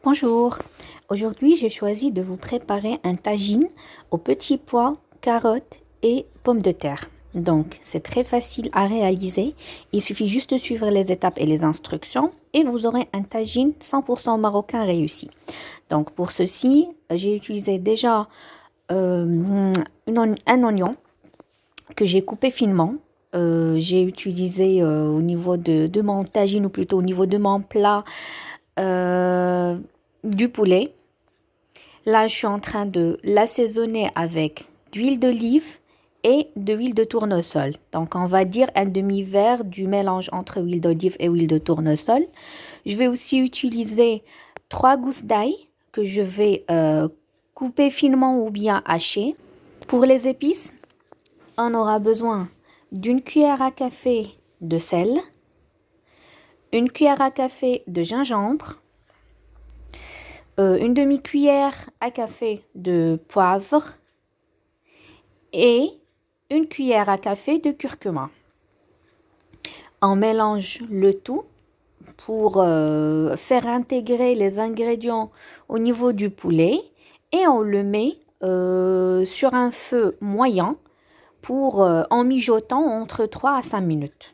Bonjour, aujourd'hui j'ai choisi de vous préparer un tagine aux petits pois, carottes et pommes de terre. Donc c'est très facile à réaliser, il suffit juste de suivre les étapes et les instructions et vous aurez un tagine 100% marocain réussi. Donc pour ceci, j'ai utilisé déjà un oignon que j'ai coupé finement. J'ai utilisé au niveau de mon tagine ou plutôt au niveau de mon plat du poulet. Là, je suis en train de l'assaisonner avec d'huile d'olive et de l'huile de tournesol. Donc, on va dire un demi-verre du mélange entre huile d'olive et huile de tournesol. Je vais aussi utiliser 3 gousses d'ail que je vais couper finement ou bien hacher. Pour les épices, on aura besoin d'une cuillère à café de sel, une cuillère à café de gingembre, une demi-cuillère à café de poivre et une cuillère à café de curcuma. On mélange le tout pour faire intégrer les ingrédients au niveau du poulet et on le met sur un feu moyen pour en mijotant entre 3 à 5 minutes.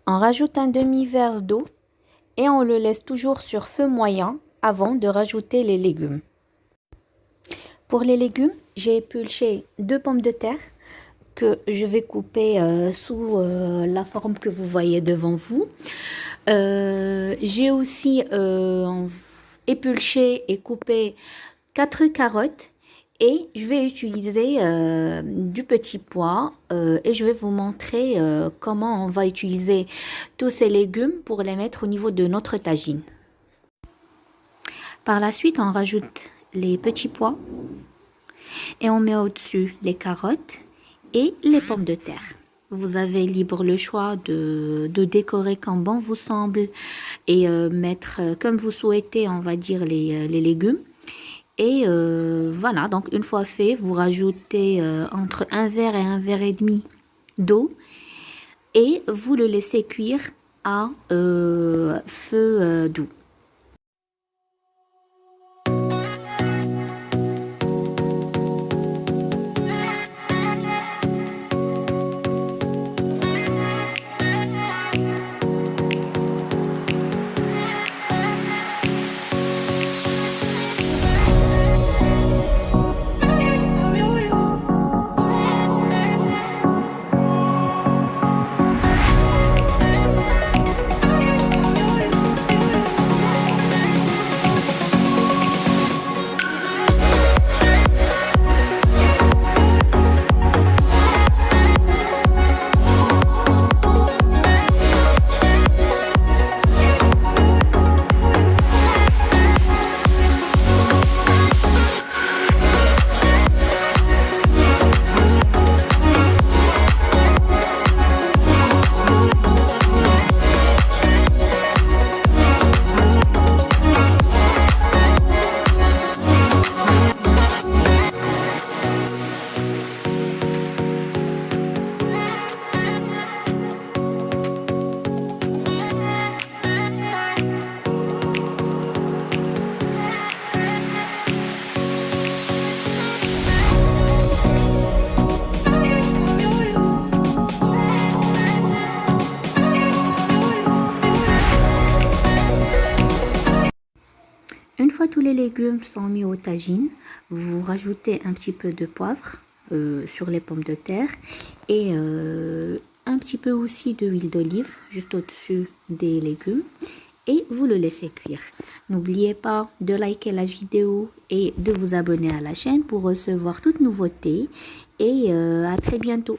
On rajoute un demi-verre d'eau et on le laisse toujours sur feu moyen avant de rajouter les légumes. Pour les légumes, j'ai épluché 2 pommes de terre que je vais couper sous la forme que vous voyez devant vous. J'ai aussi épluché et coupé 4 carottes et je vais utiliser du petit pois et je vais vous montrer comment on va utiliser tous ces légumes pour les mettre au niveau de notre tagine. Par la suite, on rajoute les petits pois et on met au-dessus les carottes et les pommes de terre. Vous avez libre le choix de décorer comme bon vous semble et mettre comme vous souhaitez, on va dire, les légumes. Et voilà, donc une fois fait, vous rajoutez entre un verre et un verre et demi d'eau et vous le laissez cuire à feu doux. Une fois tous les légumes sont mis au tagine, vous rajoutez un petit peu de poivre sur les pommes de terre et un petit peu aussi d'huile d'olive juste au-dessus des légumes et vous le laissez cuire. N'oubliez pas de liker la vidéo et de vous abonner à la chaîne pour recevoir toutes nouveautés et à très bientôt.